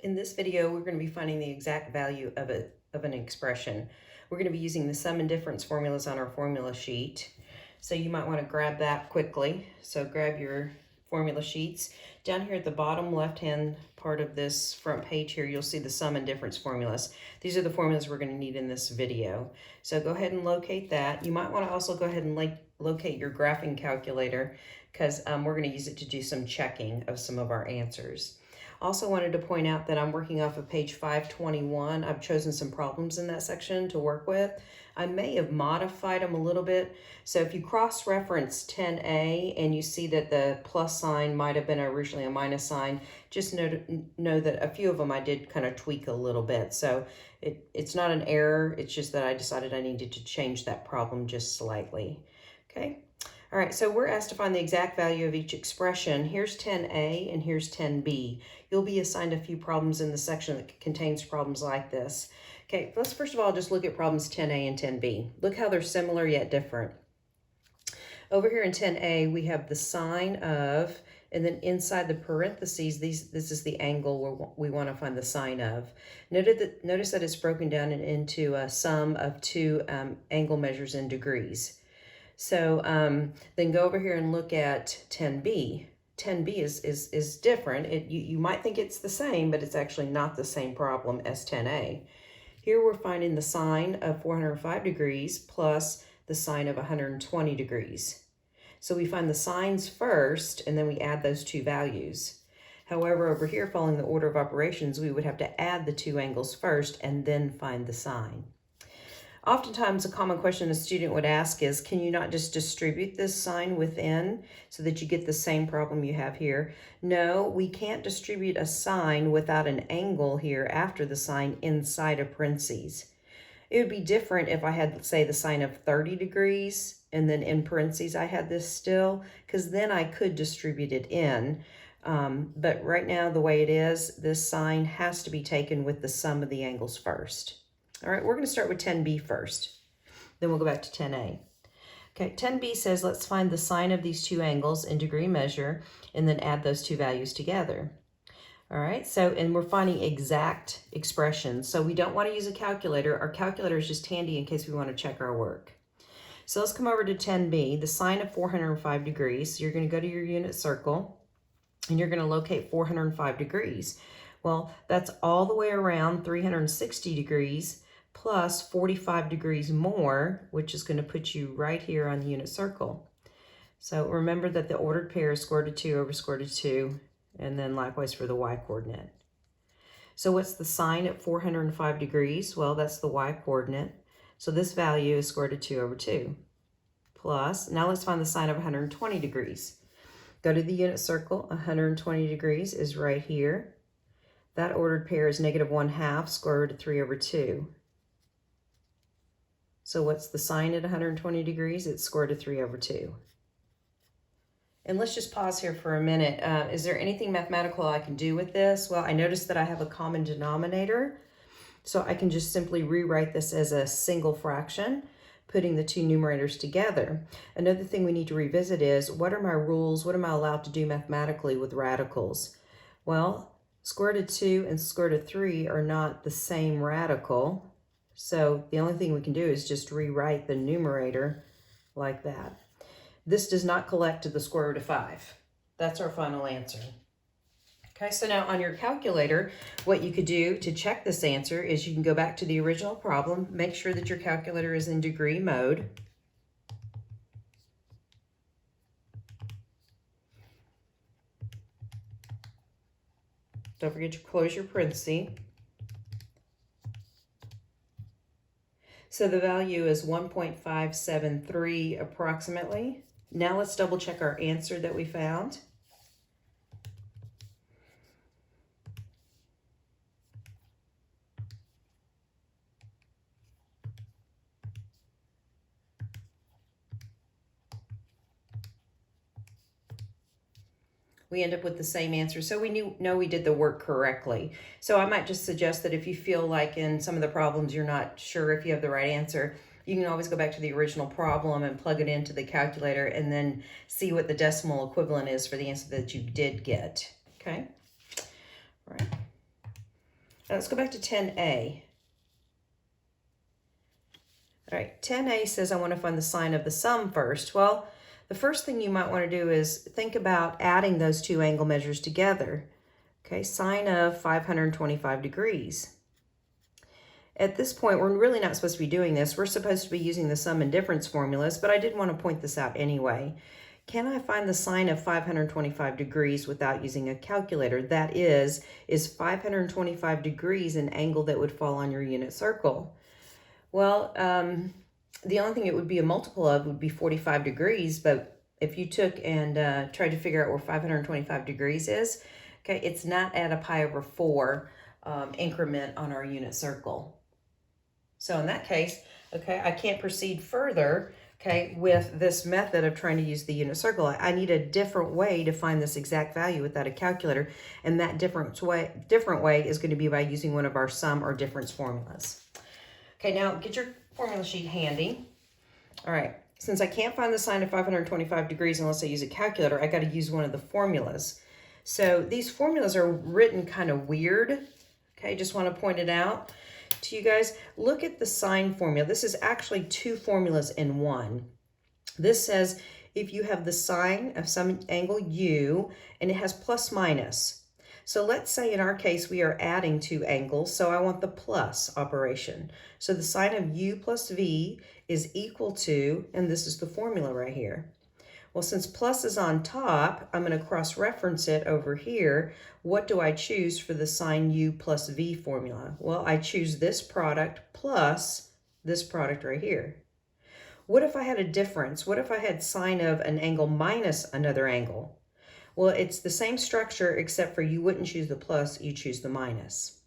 In this video, we're going to be finding the exact value of an expression. We're going to be using the sum and difference formulas on our formula sheet. So you might want to grab that quickly. So grab your formula sheets. Down here at the bottom left-hand part of this front page here, you'll see the sum and difference formulas. These are the formulas we're going to need in this video. So go ahead and locate that. You might want to also go ahead and locate your graphing calculator because we're going to use it to do some checking of some of our answers. Also wanted to point out that I'm working off of page 521. I've chosen some problems in that section to work with. I may have modified them a little bit. So if you cross-reference 10a and you see that the plus sign might have been originally a minus sign, just know that a few of them I did kind of tweak a little bit. So it's not an error. It's just that I decided I needed to change that problem just slightly. Okay. All right, so we're asked to find the exact value of each expression. Here's 10a and here's 10b. You'll be assigned a few problems in the section that contains problems like this. Okay, let's first of all just look at problems 10a and 10b. Look how they're similar yet different. Over here in 10a, we have the sine of, and then inside the parentheses, this is the angle we want to find the sine of. Notice that it's broken down into a sum of two angle measures in degrees. So then go over here and look at 10b. 10b is different. You might think it's the same, but it's actually not the same problem as 10a. Here we're finding the sine of 405 degrees plus the sine of 120 degrees. So we find the sines first, and then we add those two values. However, over here, following the order of operations, we would have to add the two angles first and then find the sine. Oftentimes, a common question a student would ask is, can you not just distribute this sign within so that you get the same problem you have here? No, we can't distribute a sign without an angle here after the sign inside of parentheses. It would be different if I had, let's say, the sine of 30 degrees, and then in parentheses I had this still, because then I could distribute it in. But right now, the way it is, this sign has to be taken with the sum of the angles first. All right, we're going to start with 10b first. Then we'll go back to 10a. Okay, 10b says let's find the sine of these two angles in degree measure and then add those two values together. All right, and we're finding exact expressions. So we don't want to use a calculator. Our calculator is just handy in case we want to check our work. So let's come over to 10b, the sine of 405 degrees. So you're going to go to your unit circle and you're going to locate 405 degrees. Well, that's all the way around 360 degrees plus 45 degrees more, which is going to put you right here on the unit circle. So remember that the ordered pair is square root of 2 over square root of 2, and then likewise for the y-coordinate. So what's the sine at 405 degrees? Well, that's the y-coordinate. So this value is square root of 2 over 2. Plus, now let's find the sine of 120 degrees. Go to the unit circle. 120 degrees is right here. That ordered pair is negative 1/2 square root of 3 over 2. So what's the sine at 120 degrees? It's square root of 3 over 2. And let's just pause here for a minute. Is there anything mathematical I can do with this? Well, I noticed that I have a common denominator, so I can just simply rewrite this as a single fraction, putting the two numerators together. Another thing we need to revisit is, what are my rules? What am I allowed to do mathematically with radicals? Well, square root of 2 and square root of 3 are not the same radical. So the only thing we can do is just rewrite the numerator like that. This does not collect to the square root of 5. That's our final answer. Okay, so now on your calculator, what you could do to check this answer is you can go back to the original problem, make sure that your calculator is in degree mode. Don't forget to close your parenthesis. So the value is 1.573 approximately. Now let's double check our answer that we found. We end up with the same answer. So we know we did the work correctly. So I might just suggest that if you feel like in some of the problems you're not sure if you have the right answer, you can always go back to the original problem and plug it into the calculator and then see what the decimal equivalent is for the answer that you did get. Okay? All right. Now let's go back to 10a. All right, 10a says I want to find the sine of the sum first. Well, the first thing you might want to do is think about adding those two angle measures together. Okay, sine of 525 degrees. At this point, we're really not supposed to be doing this. We're supposed to be using the sum and difference formulas, but I did want to point this out anyway. Can I find the sine of 525 degrees without using a calculator? That is 525 degrees an angle that would fall on your unit circle? Well, the only thing it would be a multiple of would be 45 degrees, but if you took and tried to figure out where 525 degrees is, okay, it's not at a pi over 4 increment on our unit circle. So in that case, okay, I can't proceed further, okay, with this method of trying to use the unit circle. I need a different way to find this exact value without a calculator, and that different way is going to be by using one of our sum or difference formulas. Okay, now get your formula sheet handy. All right, since I can't find the sine of 525 degrees unless I use a calculator, I got to use one of the formulas. So these formulas are written kind of weird. Okay, just want to point it out to you guys. Look at the sine formula. This is actually two formulas in one. This says if you have the sine of some angle u and it has plus minus. So let's say in our case we are adding two angles, so I want the plus operation. So the sine of u plus v is equal to, and this is the formula right here. Well, since plus is on top, I'm going to cross-reference it over here. What do I choose for the sine u plus v formula? Well, I choose this product plus this product right here. What if I had a difference? What if I had sine of an angle minus another angle? Well, it's the same structure except for you wouldn't choose the plus, you choose the minus.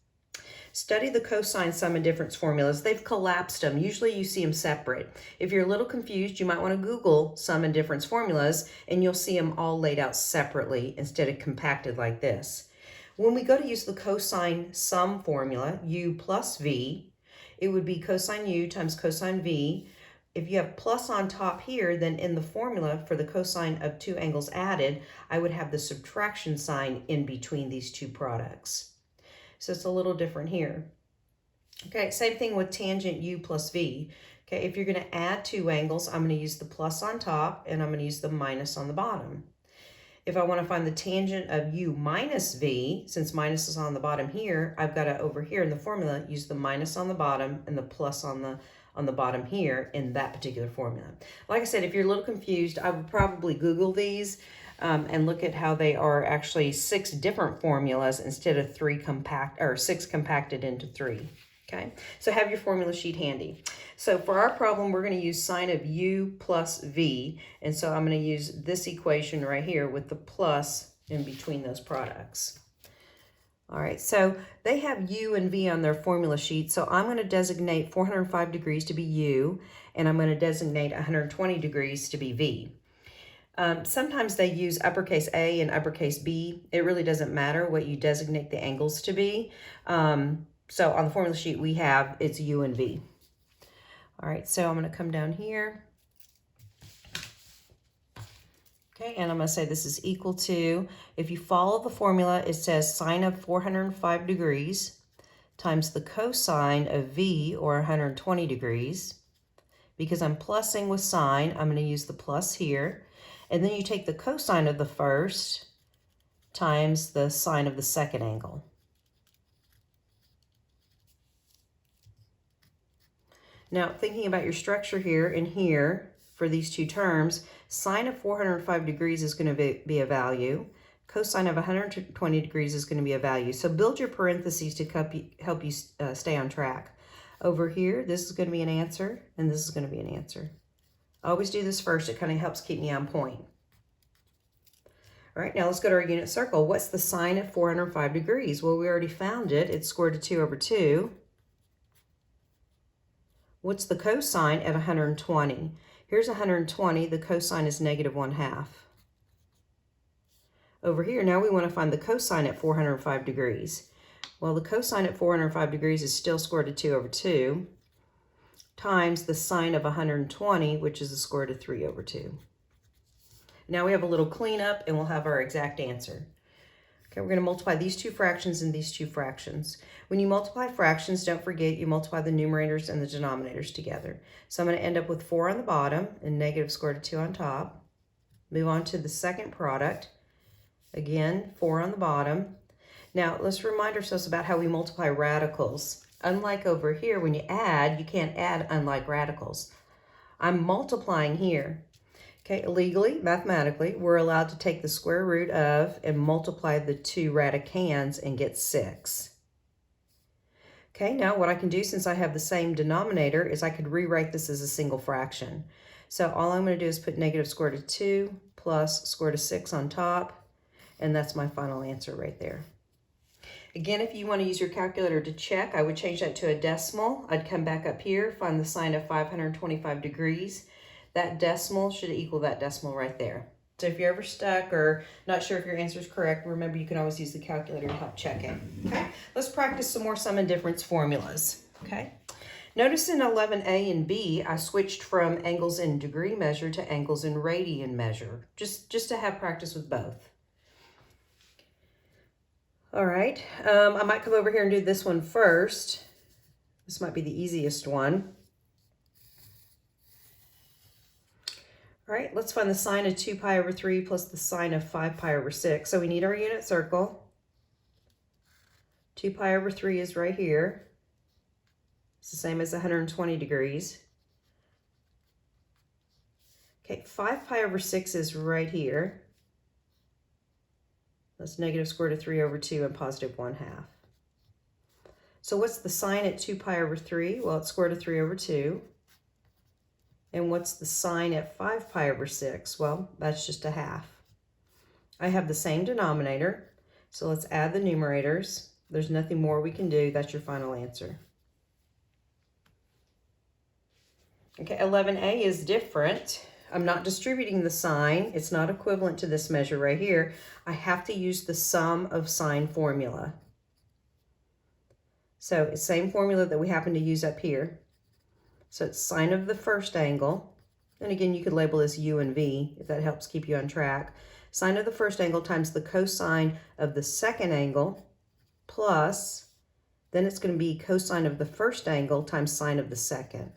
Study the cosine sum and difference formulas. They've collapsed them. Usually you see them separate. If you're a little confused, you might want to Google sum and difference formulas and you'll see them all laid out separately instead of compacted like this. When we go to use the cosine sum formula, u plus v, it would be cosine u times cosine v. If you have plus on top here, then in the formula for the cosine of two angles added, I would have the subtraction sign in between these two products. So it's a little different here. Okay, same thing with tangent u plus v. Okay, if you're going to add two angles, I'm going to use the plus on top and I'm going to use the minus on the bottom. If I want to find the tangent of u minus v, since minus is on the bottom here, I've got to, over here in the formula, use the minus on the bottom and the plus on the bottom here in that particular formula. Like I said, if you're a little confused, I would probably Google these and look at how they are actually 6 different formulas instead of 6 compacted into 3. Okay, so have your formula sheet handy. So for our problem, we're going to use sine of u plus v, and so I'm going to use this equation right here with the plus in between those products. All right, so they have u and v on their formula sheet, so I'm going to designate 405 degrees to be u, and I'm going to designate 120 degrees to be v. Sometimes they use uppercase A and uppercase B. It really doesn't matter what you designate the angles to be. So on the formula sheet we have, it's u and v. All right, so I'm going to come down here. Okay, and I'm going to say this is equal to, if you follow the formula, it says sine of 405 degrees times the cosine of v, or 120 degrees. Because I'm plussing with sine, I'm going to use the plus here. And then you take the cosine of the first times the sine of the second angle. Now, thinking about your structure here and here for these two terms, sine of 405 degrees is going to be a value. Cosine of 120 degrees is going to be a value. So build your parentheses to help you stay on track. Over here, this is going to be an answer, and this is going to be an answer. I always do this first. It kind of helps keep me on point. All right, now let's go to our unit circle. What's the sine of 405 degrees? Well, we already found it. It's square root of 2 over 2. What's the cosine at 120? Here's 120. The cosine is negative 1/2. Over here, now we want to find the cosine at 405 degrees. Well, the cosine at 405 degrees is still square root of 2 over 2 times the sine of 120, which is the square root of 3 over 2. Now we have a little cleanup and we'll have our exact answer. Okay, we're going to multiply these two fractions and these two fractions. When you multiply fractions, don't forget you multiply the numerators and the denominators together. So I'm going to end up with 4 on the bottom and negative square root of 2 on top. Move on to the second product. Again, 4 on the bottom. Now, let's remind ourselves about how we multiply radicals. Unlike over here, when you add, you can't add unlike radicals. I'm multiplying here. Okay, legally, mathematically, we're allowed to take the square root of and multiply the two radicands and get 6. Okay, now what I can do, since I have the same denominator, is I could rewrite this as a single fraction. So all I'm going to do is put negative square root of 2 plus square root of 6 on top, and that's my final answer right there. Again, if you want to use your calculator to check, I would change that to a decimal. I'd come back up here, find the sine of 525 degrees. That decimal should equal that decimal right there. So if you're ever stuck or not sure if your answer is correct, remember you can always use the calculator to help check it. Okay, let's practice some more sum and difference formulas. Okay, notice in 11a and b, I switched from angles in degree measure to angles in radian measure, just to have practice with both. All right, I might come over here and do this one first. This might be the easiest one. All right, let's find the sine of 2 pi over 3 plus the sine of 5 pi over 6. So we need our unit circle. 2 pi over 3 is right here. It's the same as 120 degrees. Okay, 5 pi over 6 is right here. That's negative square root of 3 over 2 and positive 1/2. So what's the sine at 2 pi over 3? Well, it's square root of 3 over 2. And what's the sine at 5 pi over 6? Well, that's just 1/2. I have the same denominator, so let's add the numerators. There's nothing more we can do. That's your final answer. Okay, 11a is different. I'm not distributing the sine. It's not equivalent to this measure right here. I have to use the sum of sine formula. So it's the same formula that we happen to use up here. So it's sine of the first angle, and again, you could label this U and V if that helps keep you on track. Sine of the first angle times the cosine of the second angle plus, then it's going to be cosine of the first angle times sine of the second.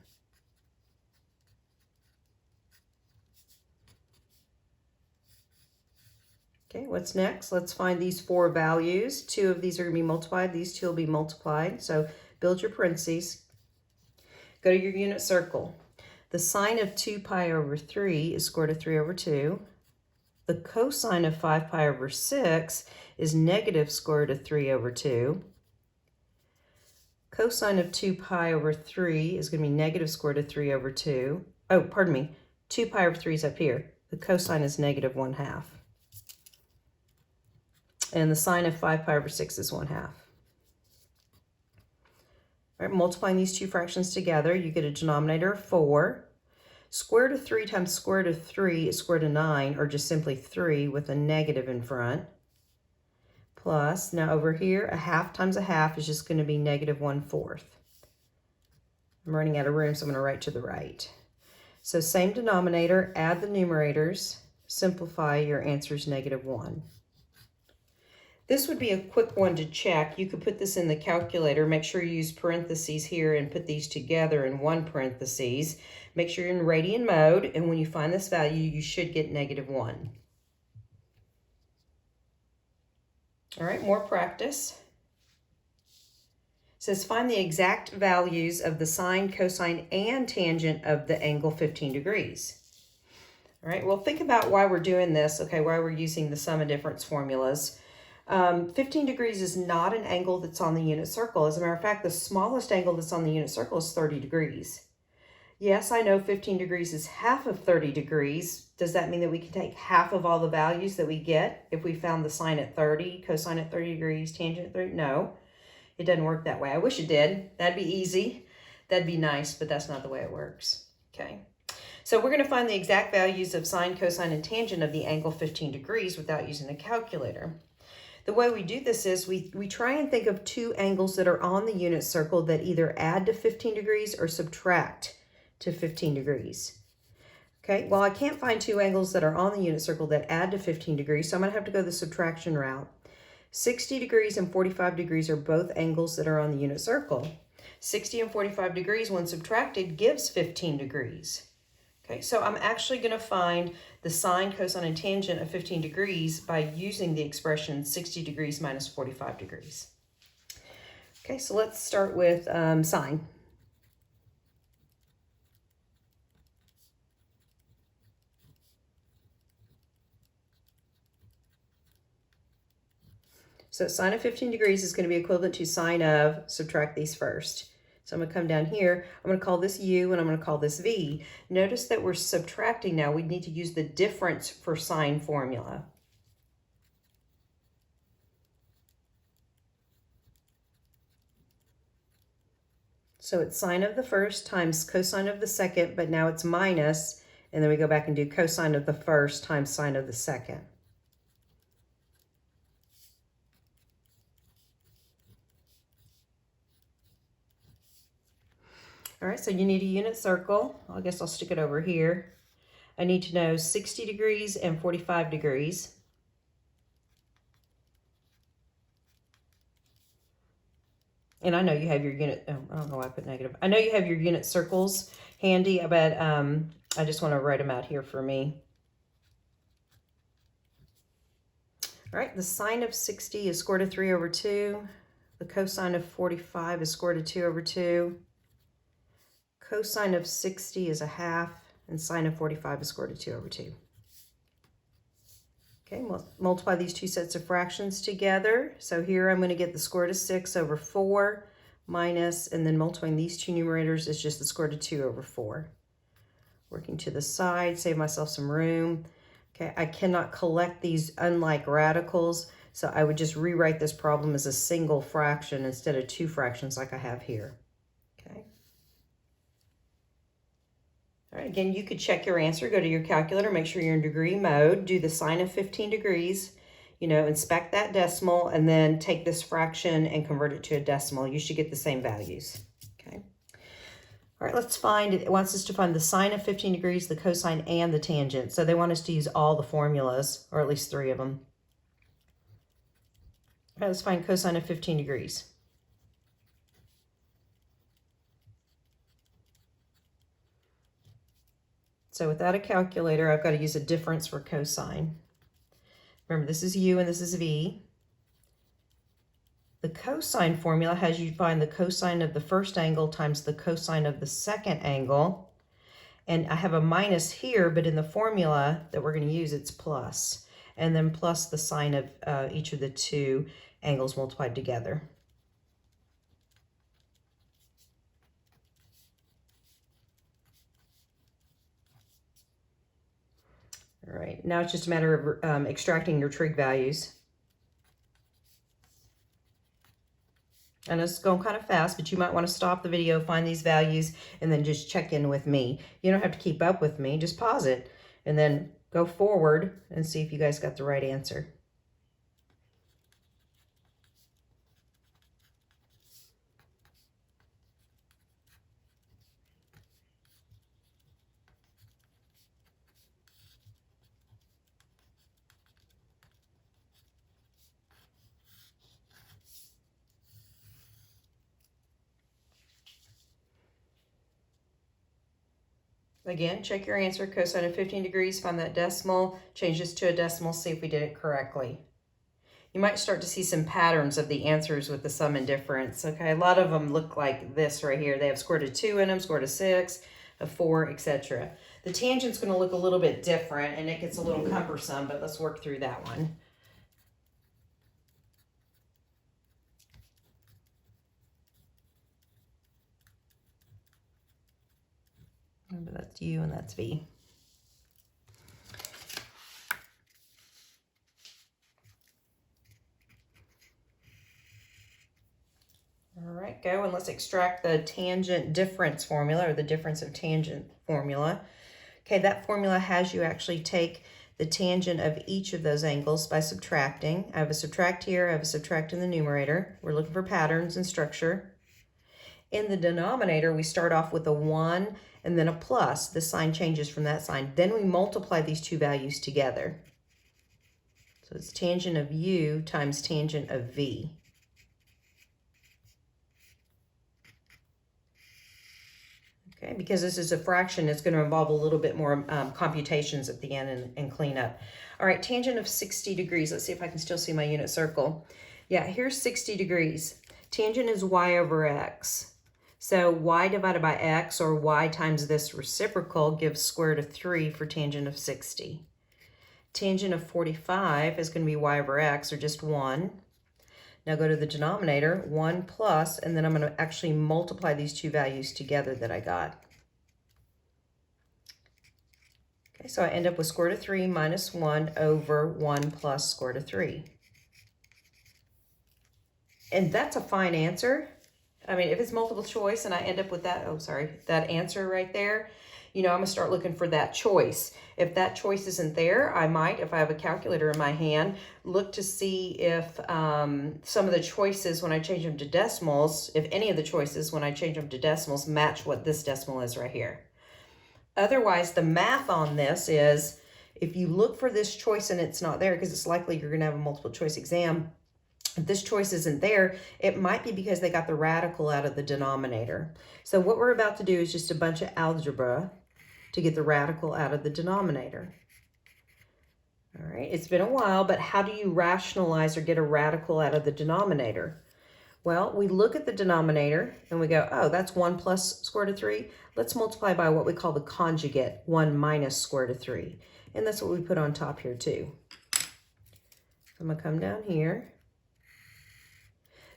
Okay, what's next? Let's find these 4 values. 2 of these are going to be multiplied. These 2 will be multiplied. So build your parentheses. Go to your unit circle. The sine of 2 pi over 3 is square root of 3 over 2. The cosine of 5 pi over 6 is negative square root of 3 over 2. Cosine of 2 pi over 3 is going to be negative square root of 3 over 2. Oh, pardon me. 2 pi over 3 is up here. The cosine is negative 1/2. And the sine of 5 pi over 6 is 1/2. All right, multiplying these two fractions together, you get a denominator of 4. Square root of 3 times square root of 3 is square root of 9, or just simply 3 with a negative in front. Plus, now over here, 1/2 times 1/2 is just going to be negative 1/4. I'm running out of room, so I'm going to write to the right. So same denominator, add the numerators, simplify, your answer is negative 1. This would be a quick one to check. You could put this in the calculator. Make sure you use parentheses here and put these together in one parentheses. Make sure you're in radian mode, and when you find this value, you should get negative 1. All right, more practice. It says find the exact values of the sine, cosine, and tangent of the angle 15 degrees. All right, well, think about why we're doing this, okay, why we're using the sum and difference formulas. 15 degrees is not an angle that's on the unit circle. As a matter of fact, the smallest angle that's on the unit circle is 30 degrees. Yes, I know 15 degrees is half of 30 degrees. Does that mean that we can take half of all the values that we get if we found the sine at 30, cosine at 30 degrees, tangent at 30? No, it doesn't work that way. I wish it did. That'd be easy. That'd be nice, but that's not the way it works. Okay. So we're going to find the exact values of sine, cosine, and tangent of the angle 15 degrees without using a calculator. The way we do this is we try and think of 2 angles that are on the unit circle that either add to 15 degrees or subtract to 15 degrees. Okay, well, I can't find 2 angles that are on the unit circle that add to 15 degrees, so I'm going to have to go the subtraction route. 60 degrees and 45 degrees are both angles that are on the unit circle. 60 and 45 degrees, when subtracted, gives 15 degrees. Okay, so I'm actually going to find the sine, cosine, and tangent of 15 degrees by using the expression 60 degrees minus 45 degrees. Okay, so let's start with sine. So sine of 15 degrees is going to be equivalent to sine of, subtract these first. So I'm going to come down here, I'm going to call this U and I'm going to call this V. Notice that we're subtracting now. We need to use the difference for sine formula. So it's sine of the first times cosine of the second, but now it's minus, and then we go back and do cosine of the first times sine of the second. All right, so you need a unit circle. I guess I'll stick it over here. I need to know 60 degrees and 45 degrees. And I know you have your unit, oh, I don't know why I put negative. I know you have your unit circles handy, but I just want to write them out here for me. All right, the sine of 60 is square root of 3 over 2. The cosine of 45 is square root of 2 over 2. Cosine of 60 is a half, and sine of 45 is square root of 2 over 2. Okay, multiply these two sets of fractions together. So here I'm going to get the square root of 6 over 4 minus, and then multiplying these two numerators is just the square root of 2 over 4. Working to the side, save myself some room. Okay, I cannot collect these unlike radicals, so I would just rewrite this problem as a single fraction instead of two fractions like I have here. Okay. All right, again, you could check your answer, go to your calculator, make sure you're in degree mode, do the sine of 15 degrees, you know, inspect that decimal, and then take this fraction and convert it to a decimal. You should get the same values, okay? All right, let's find, it wants us to find the sine of 15 degrees, the cosine, and the tangent. So they want us to use all the formulas, or at least 3 of them. All right, let's find cosine of 15 degrees. So without a calculator, I've got to use a difference for cosine. Remember, this is U and this is V. The cosine formula has you find the cosine of the first angle times the cosine of the second angle. And I have a minus here, but in the formula that we're going to use, it's plus. And then plus the sine of each of the two angles multiplied together. All right, now it's just a matter of extracting your trig values. And it's going kind of fast, but you might want to stop the video, find these values, and then just check in with me. You don't have to keep up with me, just pause it, and then go forward and see if you guys got the right answer. Again, check your answer, cosine of 15 degrees, find that decimal, change this to a decimal, see if we did it correctly. You might start to see some patterns of the answers with the sum and difference. Okay, a lot of them look like this right here. They have square root of 2 in them, square root of 6, of 4, etc. The tangent's going to look a little bit different, and it gets a little cumbersome, but let's work through that one. Remember, that's U and that's V. All right, go and let's extract the tangent difference formula, or the difference of tangent formula. Okay, that formula has you actually take the tangent of each of those angles by subtracting. I have a subtract here, I have a subtract in the numerator. We're looking for patterns and structure. In the denominator, we start off with a 1 and then a plus. The sign changes from that sign. Then we multiply these two values together. So it's tangent of u times tangent of v. Okay, because this is a fraction, it's going to involve a little bit more computations at the end and cleanup. All right, tangent of 60 degrees. Let's see if I can still see my unit circle. Yeah, here's 60 degrees. Tangent is y over x. So y divided by x, or y times this reciprocal, gives square root of 3 for tangent of 60. Tangent of 45 is going to be y over x, or just 1. Now go to the denominator, 1 plus, and then I'm going to actually multiply these two values together that I got. Okay, so I end up with square root of 3 minus 1 over 1 plus square root of 3. And that's a fine answer. I mean, if it's multiple choice and I end up with that, that answer right there, you know, I'm going to start looking for that choice. If that choice isn't there, I might, if I have a calculator in my hand, look to see if some of the choices when I change them to decimals, if any of the choices when I change them to decimals match what this decimal is right here. Otherwise, the math on this is, if you look for this choice and it's not there, because it's likely you're going to have a multiple choice exam, if this choice isn't there, it might be because they got the radical out of the denominator. So what we're about to do is just a bunch of algebra to get the radical out of the denominator. All right, it's been a while, but how do you rationalize or get a radical out of the denominator? Well, we look at the denominator and we go, oh, that's 1 plus square root of 3. Let's multiply by what we call the conjugate, 1 minus square root of 3. And that's what we put on top here too. I'm going to come down here.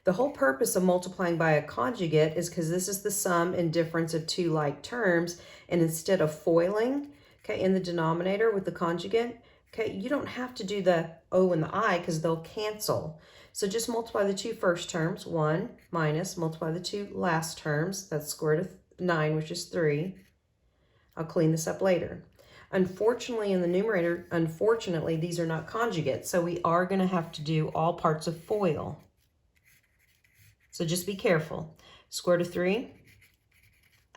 The whole purpose of multiplying by a conjugate is because this is the sum and difference of two like terms. And instead of foiling, okay, in the denominator with the conjugate, okay, you don't have to do the O and the I because they'll cancel. So just multiply the two first terms, 1 minus, multiply the two last terms, that's square root of 9, which is 3. I'll clean this up later. Unfortunately, in the numerator, these are not conjugates, so we are going to have to do all parts of FOIL. So just be careful. Square root of 3,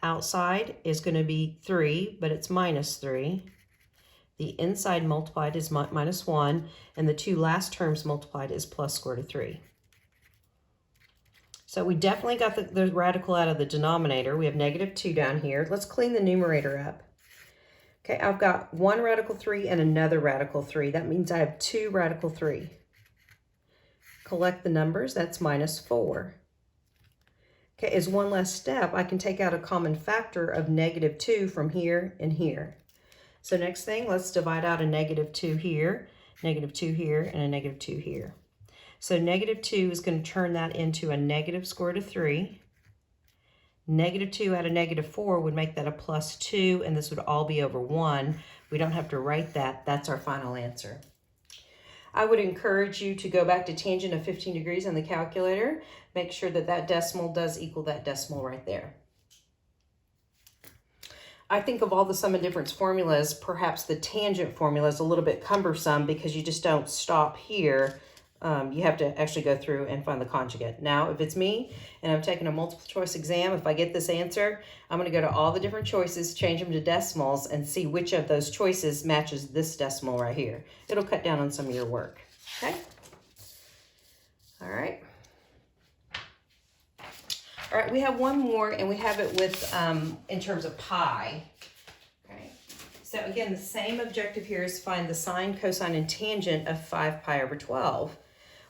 outside is going to be 3, but it's minus 3. The inside multiplied is minus 1, and the two last terms multiplied is plus square root of 3. So we definitely got the radical out of the denominator. We have negative 2 down here. Let's clean the numerator up. Okay, I've got one radical 3 and another radical 3. That means I have 2 radical 3. Collect the numbers, that's minus 4. Okay, as one last step, I can take out a common factor of negative 2 from here and here. So next thing, let's divide out a negative 2 here, negative 2 here, and a negative 2 here. So negative 2 is going to turn that into a negative square root of 3. Negative 2 out of negative 4 would make that a plus 2, and this would all be over 1. We don't have to write that. That's our final answer. I would encourage you to go back to tangent of 15 degrees on the calculator. Make sure that that decimal does equal that decimal right there. I think of all the sum and difference formulas, perhaps the tangent formula is a little bit cumbersome because you just don't stop here. You have to actually go through and find the conjugate. Now, if it's me and I'm taking a multiple choice exam, if I get this answer, I'm going to go to all the different choices, change them to decimals, and see which of those choices matches this decimal right here. It'll cut down on some of your work. Okay? All right. All right, we have one more, and we have it with, in terms of pi. Okay. So again, the same objective here is find the sine, cosine, and tangent of 5 pi over 12.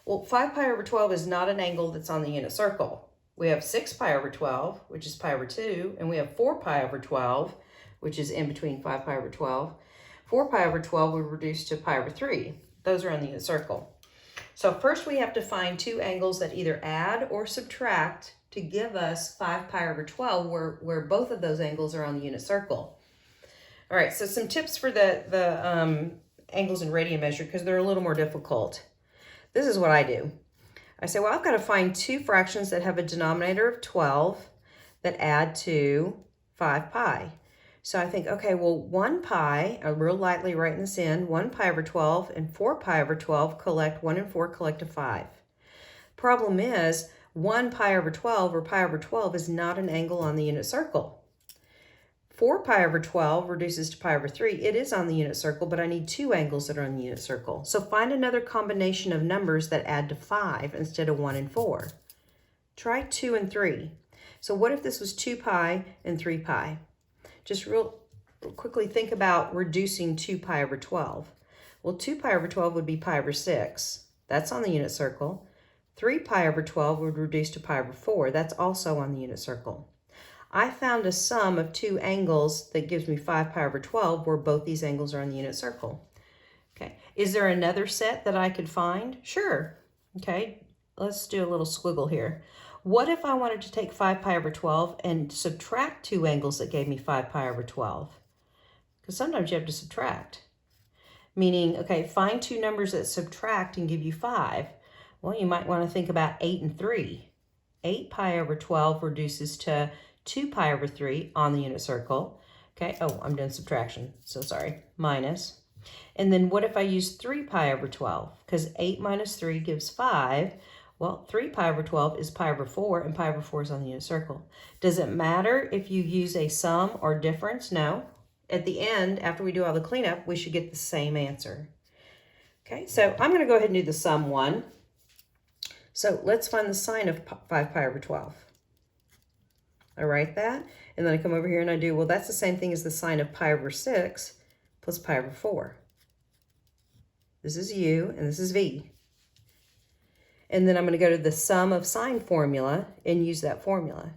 Well, 5 pi over 12 is not an angle that's on the unit circle. We have 6 pi over 12, which is pi over 2, and we have 4 pi over 12, which is in between 5 pi over 12. 4 pi over 12 we reduce to pi over 3. Those are on the unit circle. So first we have to find two angles that either add or subtract to give us 5 pi over 12, where both of those angles are on the unit circle. All right, so some tips for the angles in radian measure, because they're a little more difficult. This is what I do. I say, well, I've got to find two fractions that have a denominator of 12 that add to 5 pi. So I think, okay, well, 1 pi, I'm real lightly writing this in, 1 pi over 12 and 4 pi over 12 collect 1 and 4 collect to 5. Problem is, 1 pi over 12 or pi over 12 is not an angle on the unit circle. 4 pi over 12 reduces to pi over 3. It is on the unit circle, but I need two angles that are on the unit circle. So find another combination of numbers that add to 5 instead of 1 and 4. Try 2 and 3. So what if this was 2 pi and 3 pi? Just real quickly think about reducing 2 pi over 12. Well, 2 pi over 12 would be pi over 6. That's on the unit circle. 3 pi over 12 would reduce to pi over 4. That's also on the unit circle. I found a sum of two angles that gives me 5 pi over 12 where both these angles are on the unit circle. Okay, is there another set that I could find? Sure. Okay, let's do a little squiggle here. What if I wanted to take 5 pi over 12 and subtract two angles that gave me 5 pi over 12? Because sometimes you have to subtract. Meaning, okay, find two numbers that subtract and give you 5. Well, you might want to think about 8 and 3. 8 pi over 12 reduces to 2 pi over 3 on the unit circle. Okay, oh, I'm doing subtraction, so sorry, minus. And then what if I use 3 pi over 12? Because 8 minus 3 gives 5. Well, 3 pi over 12 is pi over 4, and pi over 4 is on the unit circle. Does it matter if you use a sum or difference? No. At the end, after we do all the cleanup, we should get the same answer. Okay, so I'm going to go ahead and do the sum one. So let's find the sine of 5 pi over 12. I write that, and then I come over here and I do, well, that's the same thing as the sine of pi over 6 plus pi over 4. This is u, and this is v. And then I'm going to go to the sum of sine formula and use that formula.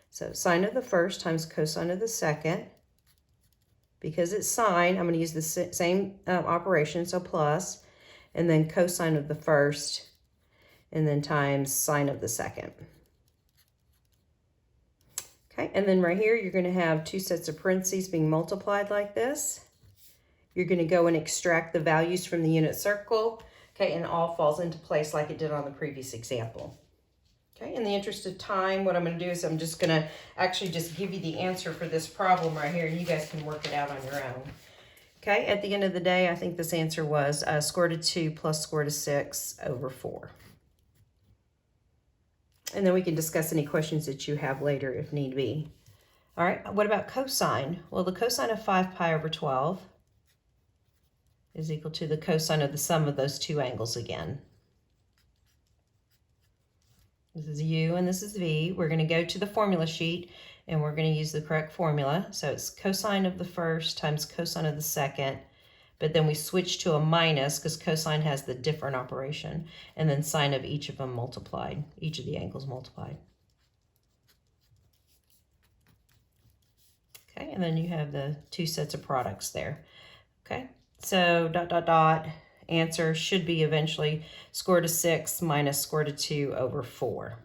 So sine of the first times cosine of the second. Because it's sine, I'm going to use the same operation, so plus, and then cosine of the first, and then times sine of the second. Okay, and then right here, you're going to have two sets of parentheses being multiplied like this. You're going to go and extract the values from the unit circle. Okay, and all falls into place like it did on the previous example. Okay, in the interest of time, what I'm going to do is I'm just going to actually just give you the answer for this problem right here, and you guys can work it out on your own. Okay, at the end of the day, I think this answer was square root of 2 plus square root of 6 over 4. And then we can discuss any questions that you have later if need be. All right, what about cosine? Well, the cosine of 5 pi over 12 is equal to the cosine of the sum of those two angles again. This is u and this is v. We're going to go to the formula sheet and we're going to use the correct formula. So it's cosine of the first times cosine of the second, but then we switch to a minus because cosine has the different operation, and then sine of each of them multiplied, each of the angles multiplied. Okay, and then you have the two sets of products there. Okay, so dot, dot, dot. Answer should be eventually square root of 6 minus square root of 2 over 4.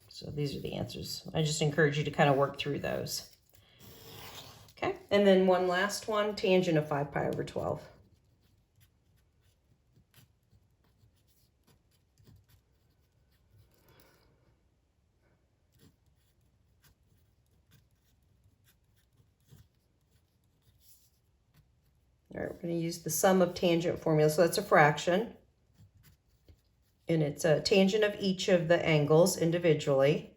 So these are the answers. I just encourage you to kind of work through those. Okay, and then one last one, tangent of 5 pi over 12. All right, we're going to use the sum of tangent formula. So that's a fraction. And it's a tangent of each of the angles individually.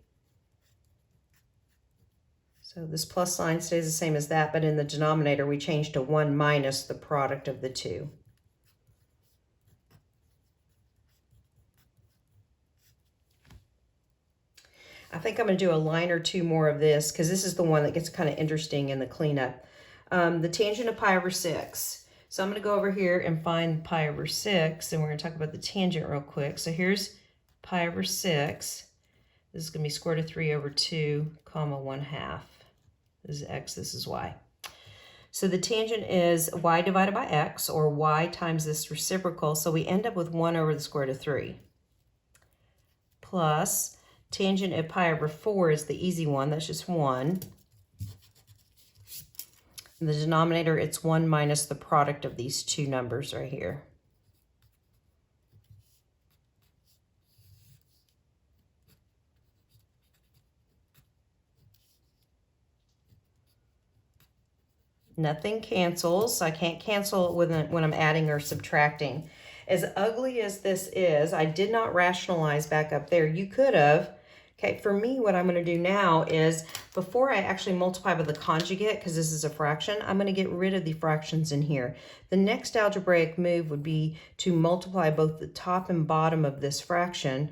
So this plus sign stays the same as that, but in the denominator we change to 1 minus the product of the two. I think I'm going to do a line or two more of this because this is the one that gets kind of interesting in the cleanup. The tangent of pi over 6. So I'm going to go over here and find pi over 6, and we're going to talk about the tangent real quick. So here's pi over 6. This is going to be square root of 3 over 2, comma 1/2. This is x, this is y. So the tangent is y divided by x, or y times this reciprocal. So we end up with 1 over the square root of 3. Plus, tangent of pi over 4 is the easy one. That's just 1. In the denominator, it's 1 minus the product of these two numbers right here. Nothing cancels. I can't cancel it when I'm adding or subtracting. As ugly as this is, I did not rationalize back up there. You could have, Okay, for me, what I'm going to do now is, before I actually multiply by the conjugate, because this is a fraction, I'm going to get rid of the fractions in here. The next algebraic move would be to multiply both the top and bottom of this fraction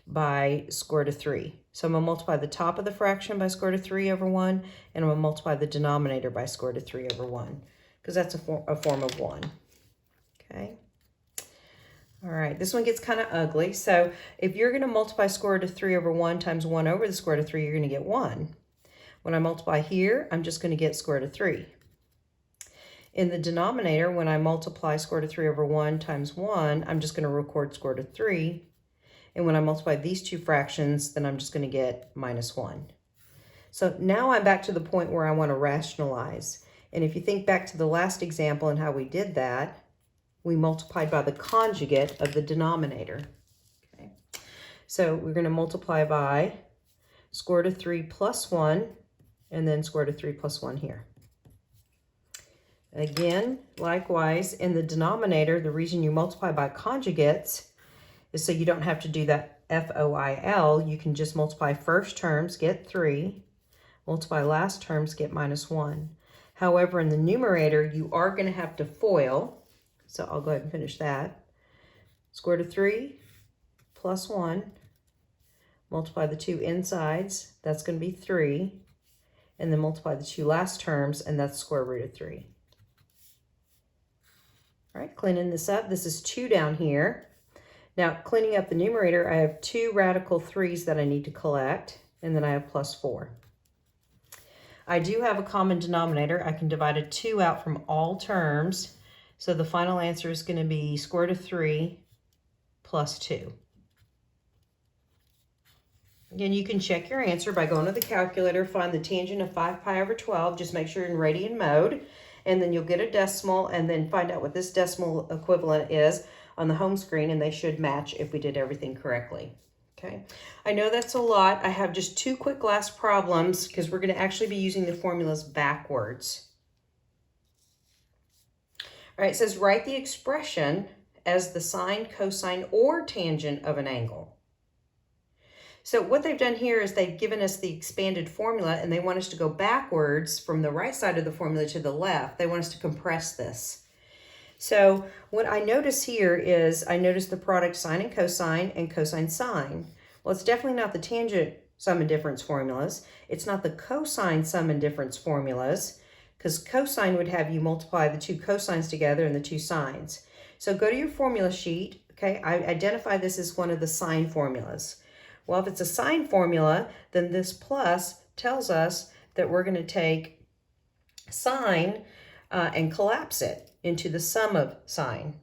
by square root of 3. So I'm going to multiply the top of the fraction by square root of 3 over 1, and I'm going to multiply the denominator by square root of 3 over 1, because that's a form of 1. Okay. All right, this one gets kind of ugly. So if you're going to multiply square root of 3 over 1 times 1 over the square root of 3, you're going to get 1. When I multiply here, I'm just going to get square root of 3. In the denominator, when I multiply square root of 3 over 1 times 1, I'm just going to record square root of 3. And when I multiply these two fractions, then I'm just going to get minus 1. So now I'm back to the point where I want to rationalize. And if you think back to the last example and how we did that, we multiplied by the conjugate of the denominator. Okay. So we're going to multiply by square root of 3 plus 1, and then square root of 3 plus 1 here. Again, likewise, in the denominator, the reason you multiply by conjugates is so you don't have to do that FOIL. You can just multiply first terms, get 3, multiply last terms, get minus 1. However, in the numerator, you are going to have to FOIL. So I'll go ahead and finish that. Square root of 3 plus 1, multiply the two insides, that's going to be 3, and then multiply the two last terms, and that's square root of 3. All right, cleaning this up, this is 2 down here. Now, cleaning up the numerator, I have 2 radical 3's that I need to collect, and then I have plus 4. I do have a common denominator. I can divide a 2 out from all terms. So the final answer is going to be square root of 3 plus 2. Again, you can check your answer by going to the calculator, find the tangent of 5 pi over 12, just make sure you're in radian mode, and then you'll get a decimal, and then find out what this decimal equivalent is on the home screen, and they should match if we did everything correctly. Okay, I know that's a lot. I have just 2 quick last problems because we're going to actually be using the formulas backwards. All right, it says write the expression as the sine, cosine, or tangent of an angle. So what they've done here is they've given us the expanded formula, and they want us to go backwards from the right side of the formula to the left. They want us to compress this. So what I notice here is I notice the product sine and cosine sine. Well, it's definitely not the tangent sum and difference formulas. It's not the cosine sum and difference formulas, because cosine would have you multiply the 2 cosines together and the 2 sines. So go to your formula sheet. Okay, I identify this as one of the sine formulas. Well, if it's a sine formula, then this plus tells us that we're going to take sine and collapse it into the sum of sine.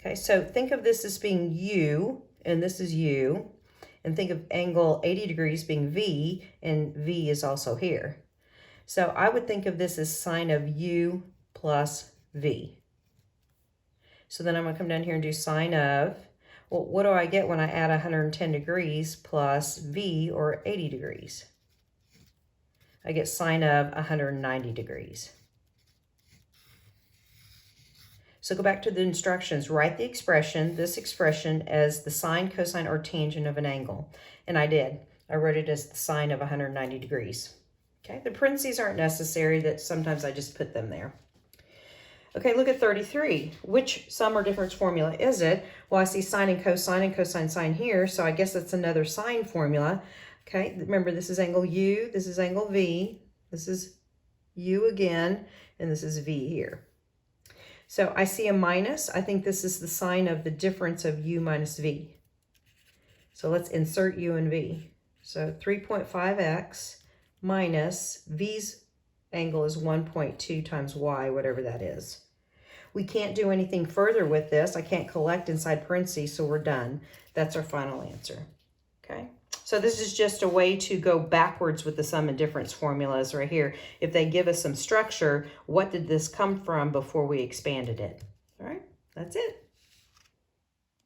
Okay, so think of this as being u, and this is u, and think of angle 80 degrees being v, and v is also here. So I would think of this as sine of u plus v. So then I'm going to come down here and do sine of, well, what do I get when I add 110 degrees plus v, or 80 degrees? I get sine of 190 degrees. So go back to the instructions. Write the expression, this expression, as the sine, cosine, or tangent of an angle. And I did. I wrote it as the sine of 190 degrees. Okay, the parentheses aren't necessary, that sometimes I just put them there. Okay, look at 33. Which sum or difference formula is it? Well, I see sine and cosine sine here, so I guess that's another sine formula. Okay, remember this is angle u, this is angle v, this is u again, and this is v here. So I see a minus. I think this is the sign of the difference of u minus v. So let's insert u and v. So 3.5x minus v's angle is 1.2 times y, whatever that is. We can't do anything further with this. I can't collect inside parentheses, so we're done. That's our final answer. Okay, so this is just a way to go backwards with the sum and difference formulas right here. If they give us some structure, what did this come from before we expanded it? All right, that's it.